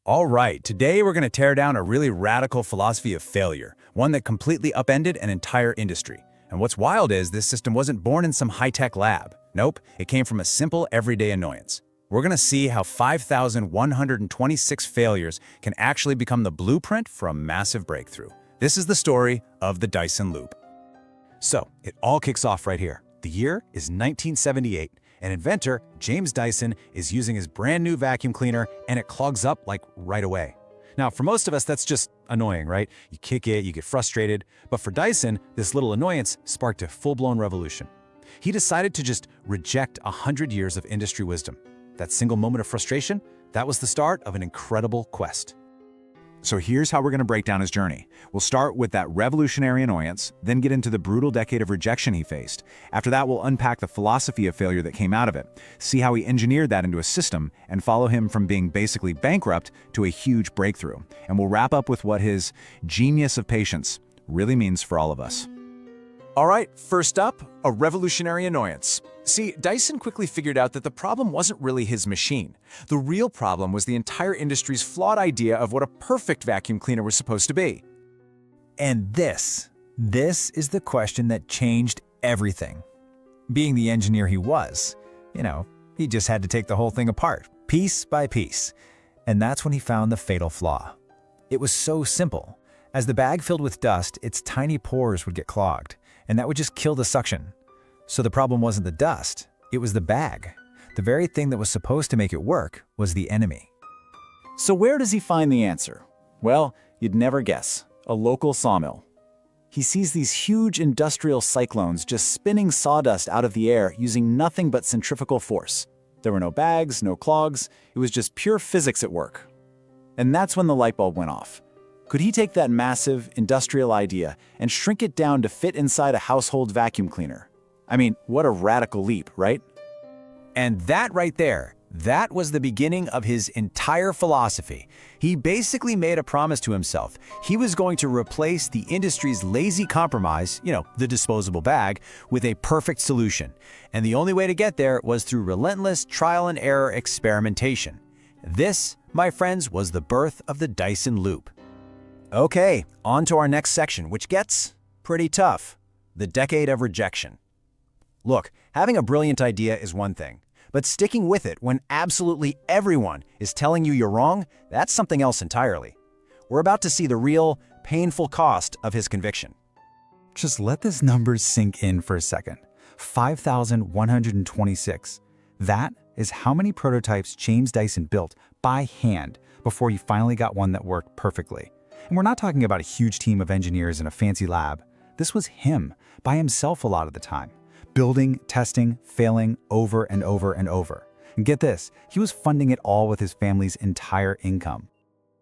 All right, today we're going to tear down a really radical philosophy of failure, one that completely upended an entire industry. And what's wild is this system wasn't born in some high-tech lab. Nope, it came from a simple, everyday annoyance. We're going to see how 5,126 failures can actually become the blueprint for a massive breakthrough. This is the story of the Dyson Loop. So, it all kicks off right here. The year is 1978. An inventor, James Dyson, is using his brand new vacuum cleaner and it clogs up like right away. Now, for most of us, that's just annoying, right? You kick it, you get frustrated. But for Dyson, this little annoyance sparked a full-blown revolution. He decided to just reject 100 years of industry wisdom. That single moment of frustration, that was the start of an incredible quest. So here's how we're going to break down his journey. We'll start with that revolutionary annoyance, then get into the brutal decade of rejection he faced. After that, we'll unpack the philosophy of failure that came out of it, see how he engineered that into a system, and follow him from being basically bankrupt to a huge breakthrough. And we'll wrap up with what his genius of patience really means for all of us. All right, first up, a revolutionary annoyance. See, Dyson quickly figured out that the problem wasn't really his machine. The real problem was the entire industry's flawed idea of what a perfect vacuum cleaner was supposed to be. And this is the question that changed everything. Being the engineer he was, he just had to take the whole thing apart, piece by piece. And that's when he found the fatal flaw. It was so simple. As the bag filled with dust, its tiny pores would get clogged, and that would just kill the suction. So the problem wasn't the dust, it was the bag. The very thing that was supposed to make it work was the enemy. So where does he find the answer? Well, you'd never guess. A local sawmill. He sees these huge industrial cyclones just spinning sawdust out of the air using nothing but centrifugal force. There were no bags, no clogs, it was just pure physics at work. And that's when the light bulb went off. Could he take that massive industrial idea and shrink it down to fit inside a household vacuum cleaner? I mean, what a radical leap, right? And that right there, that was the beginning of his entire philosophy. He basically made a promise to himself. He was going to replace the industry's lazy compromise, the disposable bag, with a perfect solution. And the only way to get there was through relentless trial and error experimentation. This, my friends, was the birth of the Dyson Loop. Okay, on to our next section, which gets pretty tough. The decade of rejection. Look, having a brilliant idea is one thing, but sticking with it when absolutely everyone is telling you you're wrong, that's something else entirely. We're about to see the real, painful cost of his conviction. Just let this number sink in for a second. 5,126. That is how many prototypes James Dyson built by hand before he finally got one that worked perfectly. And we're not talking about a huge team of engineers in a fancy lab. This was him, by himself a lot of the time. Building, testing, failing over and over and over. And get this, he was funding it all with his family's entire income.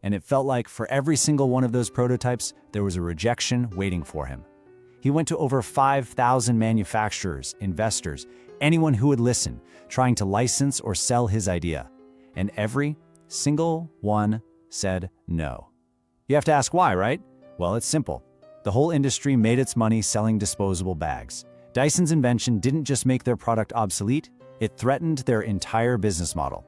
And it felt like for every single one of those prototypes, there was a rejection waiting for him. He went to over 5,000 manufacturers, investors, anyone who would listen, trying to license or sell his idea. And every single one said no. You have to ask why, right? Well, it's simple. The whole industry made its money selling disposable bags. Dyson's invention didn't just make their product obsolete, it threatened their entire business model.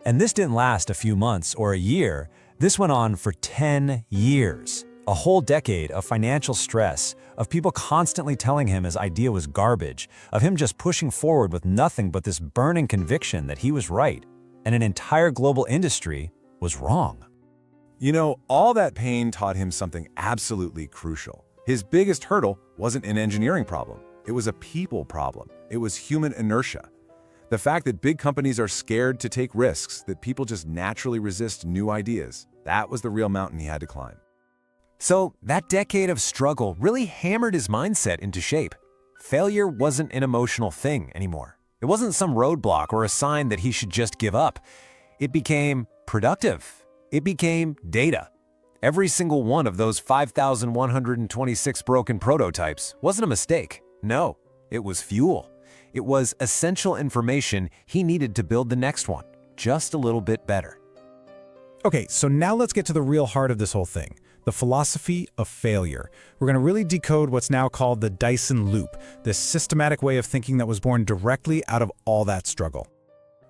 And this didn't last a few months or a year. This went on for 10 years. A whole decade of financial stress, of people constantly telling him his idea was garbage, of him just pushing forward with nothing but this burning conviction that he was right, and an entire global industry was wrong. All that pain taught him something absolutely crucial. His biggest hurdle wasn't an engineering problem. It was a people problem. It was human inertia. The fact that big companies are scared to take risks, that people just naturally resist new ideas, that was the real mountain he had to climb. So that decade of struggle really hammered his mindset into shape. Failure wasn't an emotional thing anymore. It wasn't some roadblock or a sign that he should just give up. It became productive. It became data. Every single one of those 5,126 broken prototypes wasn't a mistake. No, it was fuel. It was essential information he needed to build the next one, just a little bit better. Okay, so now let's get to the real heart of this whole thing, the philosophy of failure. We're going to really decode what's now called the Dyson Loop, this systematic way of thinking that was born directly out of all that struggle.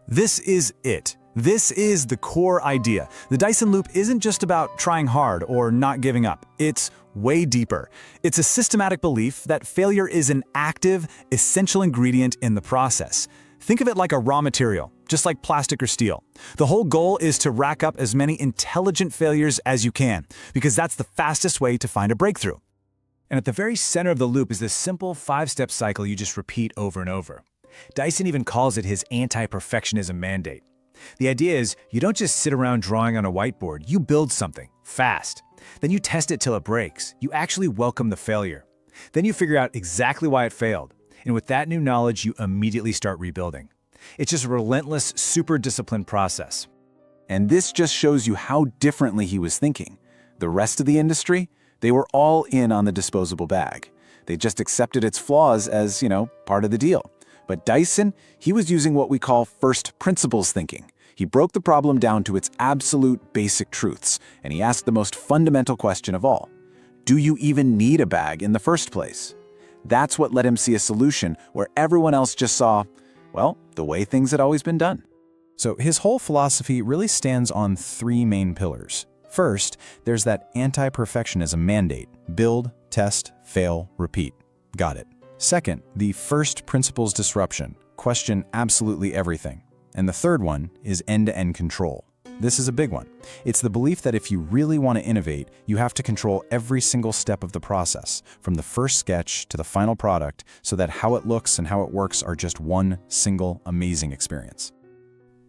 This is it. This is the core idea. The Dyson Loop isn't just about trying hard or not giving up. It's way deeper. It's a systematic belief that failure is an active, essential ingredient in the process. Think of it like a raw material, just like plastic or steel. The whole goal is to rack up as many intelligent failures as you can, because that's the fastest way to find a breakthrough. And at the very center of the loop is this simple 5-step cycle you just repeat over and over. Dyson even calls it his Anti-Perfectionism Mandate. The idea is you don't just sit around drawing on a whiteboard, you build something, fast. Then you test it till it breaks. You actually welcome the failure. Then you figure out exactly why it failed. And with that new knowledge, you immediately start rebuilding. It's just a relentless, super disciplined process. And this just shows you how differently he was thinking. The rest of the industry, they were all in on the disposable bag. They just accepted its flaws as, part of the deal. But Dyson, he was using what we call first principles thinking. He broke the problem down to its absolute basic truths, and he asked the most fundamental question of all. Do you even need a bag in the first place? That's what let him see a solution where everyone else just saw, the way things had always been done. So his whole philosophy really stands on 3 main pillars. First, there's that anti-perfectionism mandate: build, test, fail, repeat. Got it. Second, the first principles disruption: question absolutely everything. And the third one is end-to-end control. This is a big one. It's the belief that if you really want to innovate, you have to control every single step of the process, from the first sketch to the final product, so that how it looks and how it works are just one single amazing experience.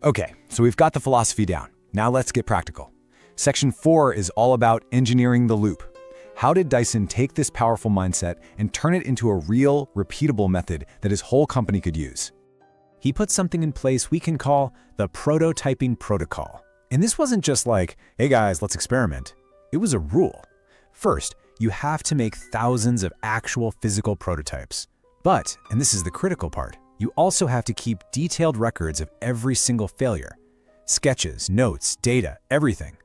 Okay, so we've got the philosophy down. Now let's get practical. Section 4 is all about engineering the loop. How did Dyson take this powerful mindset and turn it into a real, repeatable method that his whole company could use? He put something in place we can call the prototyping protocol. And this wasn't just like, hey guys, let's experiment. It was a rule. First, you have to make thousands of actual physical prototypes. But, and this is the critical part, you also have to keep detailed records of every single failure. Sketches, notes, data, everything.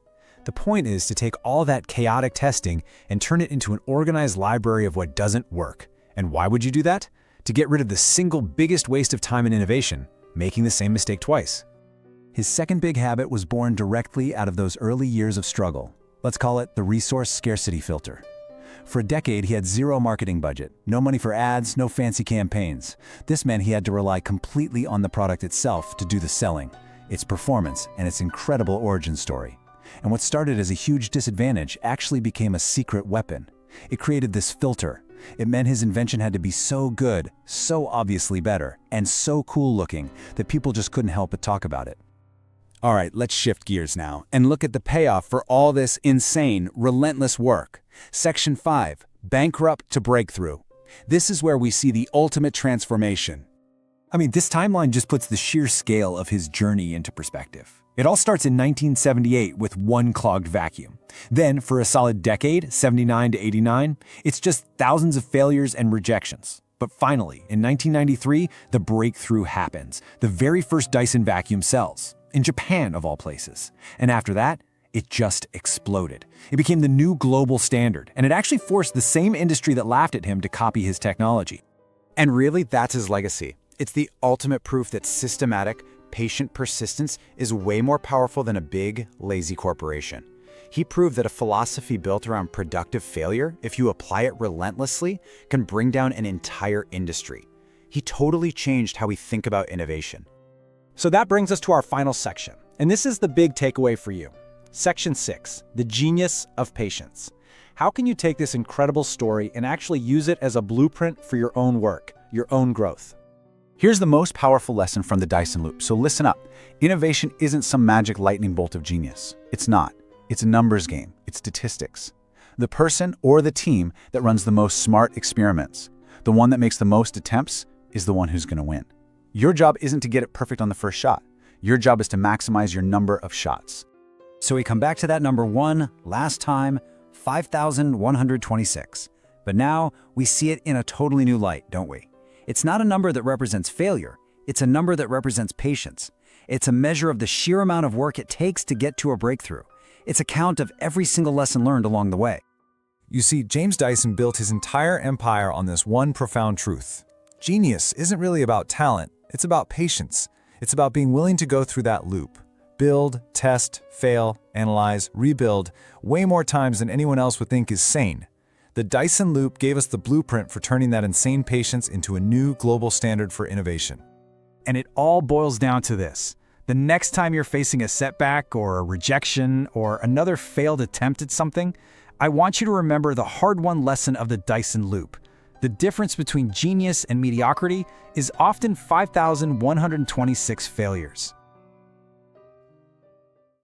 The point is to take all that chaotic testing and turn it into an organized library of what doesn't work. And why would you do that? To get rid of the single biggest waste of time and innovation, making the same mistake twice. His second big habit was born directly out of those early years of struggle. Let's call it the Resource Scarcity Filter. For a decade, he had zero marketing budget, no money for ads, no fancy campaigns. This meant he had to rely completely on the product itself to do the selling, its performance, and its incredible origin story. And what started as a huge disadvantage actually became a secret weapon. It created this filter. It meant his invention had to be so good, so obviously better, and so cool looking that people just couldn't help but talk about it. All right, let's shift gears now and look at the payoff for all this insane, relentless work. Section 5, bankrupt to breakthrough. This is where we see the ultimate transformation. This timeline just puts the sheer scale of his journey into perspective. It all starts in 1978 with one clogged vacuum. Then, for a solid decade, 79 to 89, it's just thousands of failures and rejections. But finally, in 1993, the breakthrough happens. The very first Dyson vacuum sells, in Japan of all places. And after that, it just exploded. It became the new global standard, and it actually forced the same industry that laughed at him to copy his technology. And really, that's his legacy. It's the ultimate proof that systematic, patient persistence is way more powerful than a big, lazy corporation. He proved that a philosophy built around productive failure, if you apply it relentlessly, can bring down an entire industry. He totally changed how we think about innovation. So that brings us to our final section. And this is the big takeaway for you. Section 6, the genius of patience. How can you take this incredible story and actually use it as a blueprint for your own work, your own growth? Here's the most powerful lesson from the Dyson Loop, so listen up. Innovation isn't some magic lightning bolt of genius. It's not. It's a numbers game. It's statistics. The person or the team that runs the most smart experiments, the one that makes the most attempts, is the one who's going to win. Your job isn't to get it perfect on the first shot. Your job is to maximize your number of shots. So we come back to that number 1, last time, 5,126. But now we see it in a totally new light, don't we? It's not a number that represents failure. It's a number that represents patience. It's a measure of the sheer amount of work it takes to get to a breakthrough. It's a count of every single lesson learned along the way. You see, James Dyson built his entire empire on this one profound truth. Genius isn't really about talent, it's about patience. It's about being willing to go through that loop. Build, test, fail, analyze, rebuild, way more times than anyone else would think is sane. The Dyson Loop gave us the blueprint for turning that insane patience into a new global standard for innovation. And it all boils down to this. The next time you're facing a setback or a rejection or another failed attempt at something, I want you to remember the hard-won lesson of the Dyson Loop. The difference between genius and mediocrity is often 5,126 failures.